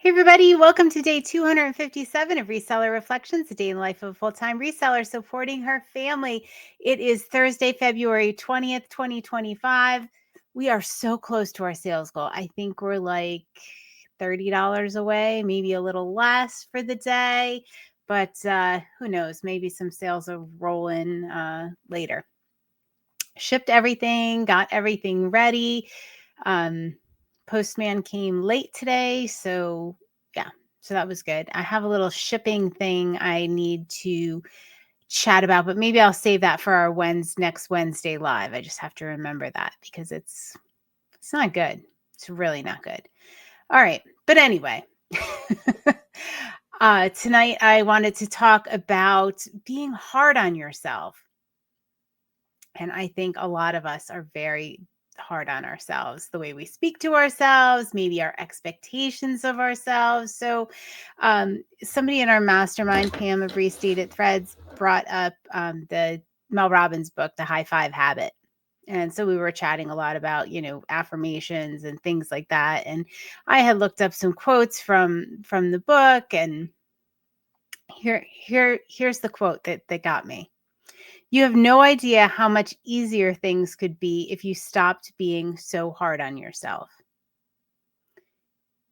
Hey everybody, welcome to day 257 of Reseller Reflections, a day in the life of a full-time reseller supporting her family. It is Thursday, February 20th, 2025. We are so close to our sales goal. I think we're like $30 away, maybe a little less for the day, but who knows, maybe some sales will roll in later. Shipped everything, got everything ready. Postman came late today, so yeah, so that was good. I have a little shipping thing I need to chat about, but maybe I'll save that for our next Wednesday live. I just have to remember that because it's not good. It's really not good. All right, but anyway, tonight I wanted to talk about being hard on yourself. And I think a lot of us are very hard on ourselves, the way we speak to ourselves, maybe our expectations of ourselves. So somebody in our mastermind, Pam of Restated Threads, brought up the Mel Robbins book, The High Five Habit. And so we were chatting a lot about, affirmations and things like that. And I had looked up some quotes from the book, and here's the quote that got me. You have no idea how much easier things could be if you stopped being so hard on yourself.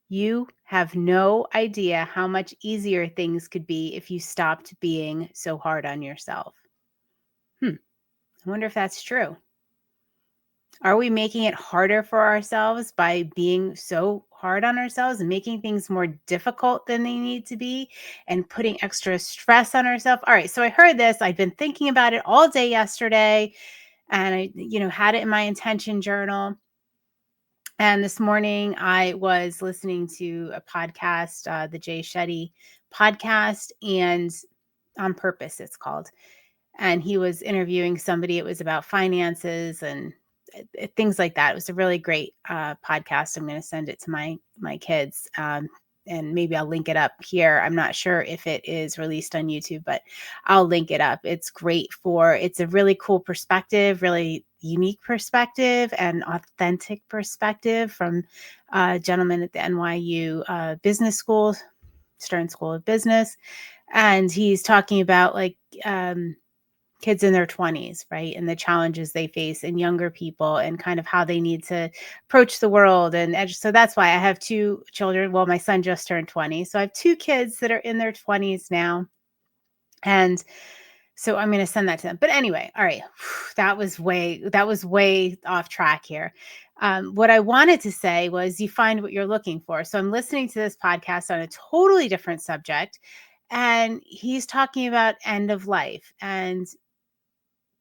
You have no idea how much easier things could be if you stopped being so hard on yourself. I wonder if that's true. Are we making it harder for ourselves by being so hard on ourselves and making things more difficult than they need to be and putting extra stress on ourselves? All right, so I heard this. I've been thinking about it all day yesterday, and I, had it in my intention journal. And this morning I was listening to a podcast, the Jay Shetty podcast, and On Purpose it's called. And he was interviewing somebody. It was about finances and things like that. It was a really great podcast. I'm going to send it to my kids. And maybe I'll link it up here. I'm not sure if it is released on YouTube, but I'll link it up. It's great it's a really cool perspective, really unique perspective and authentic perspective from a gentleman at the NYU Business School, Stern School of Business. And he's talking about kids in their 20s, right? And the challenges they face, and younger people, and kind of how they need to approach the world. And so that's why I have two children. Well, my son just turned 20. So I have two kids that are in their 20s now. And so I'm going to send that to them. But anyway, all right. That was way off track here. What I wanted to say was you find what you're looking for. So I'm listening to this podcast on a totally different subject. And he's talking about end of life and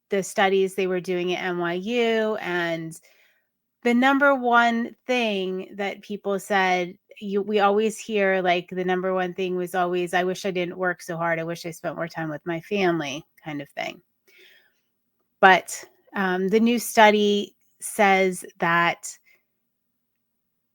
the studies they were doing at NYU, and the number one thing that people said, we always hear, like, the number one thing was always, I wish I didn't work so hard. I wish I spent more time with my family, kind of thing. But the new study says that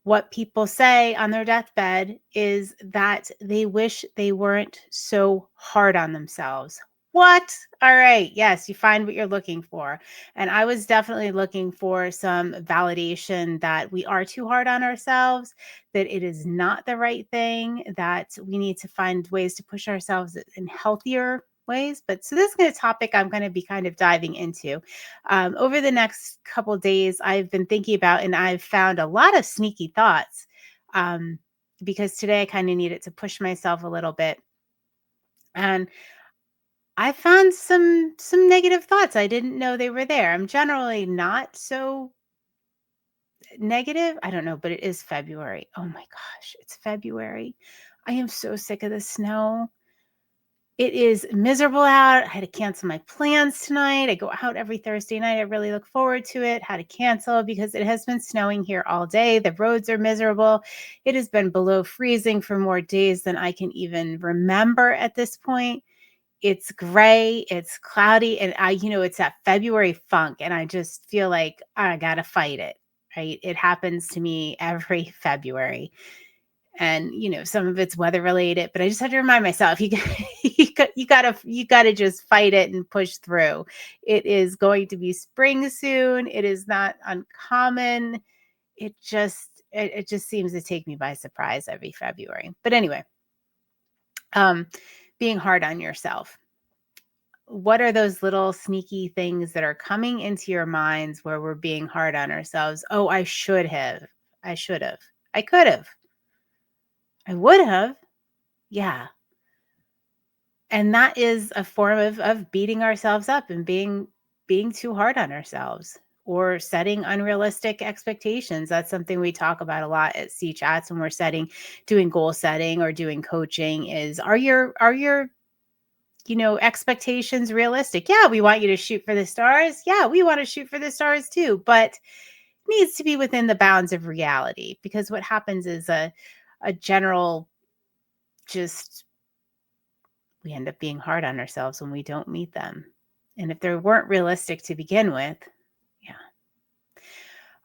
what people say on their deathbed is that they wish they weren't so hard on themselves. What? All right. Yes, you find what you're looking for. And I was definitely looking for some validation that we are too hard on ourselves, that it is not the right thing, that we need to find ways to push ourselves in healthier ways. But so this is a topic I'm going to be kind of diving into. Over the next couple of days, I've been thinking about, and I've found a lot of sneaky thoughts because today I kind of needed to push myself a little bit. And I found some negative thoughts. I didn't know they were there. I'm generally not so negative. I don't know, but it is February. Oh my gosh, it's February. I am so sick of the snow. It is miserable out. I had to cancel my plans tonight. I go out every Thursday night. I really look forward to it. Had to cancel because it has been snowing here all day. The roads are miserable. It has been below freezing for more days than I can even remember at this point. It's gray, it's cloudy, and it's that February funk, and I just feel like I gotta fight it, right? It happens to me every February. And some of it's weather related, but I just have to remind myself, you gotta just fight it and push through. It is going to be spring soon. It is not uncommon. It just it just seems to take me by surprise every February. But anyway, being hard on yourself. What are those little sneaky things that are coming into your minds where we're being hard on ourselves? Oh, I should have. I should have. I could have. I would have. Yeah. And that is a form of beating ourselves up and being too hard on ourselves or setting unrealistic expectations. That's something we talk about a lot at C Chats when we're doing goal setting or doing coaching is are your expectations realistic? Yeah, we want you to shoot for the stars. Yeah, we want to shoot for the stars too, but it needs to be within the bounds of reality because what happens is a general just we end up being hard on ourselves when we don't meet them. And if they weren't realistic to begin with, yeah.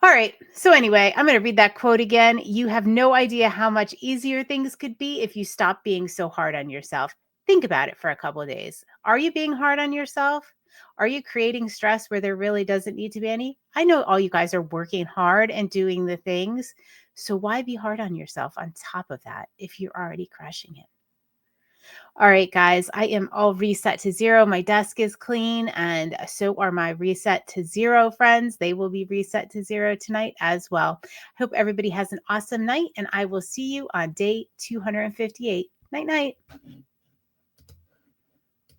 All right. So anyway, I'm going to read that quote again. You have no idea how much easier things could be if you stop being so hard on yourself. Think about it for a couple of days. Are you being hard on yourself? Are you creating stress where there really doesn't need to be any? I know all you guys are working hard and doing the things. So why be hard on yourself on top of that if you're already crushing it? All right, guys, I am all reset to zero. My desk is clean, and so are my reset to zero friends. They will be reset to zero tonight as well. I hope everybody has an awesome night, and I will see you on day 258. Night, night.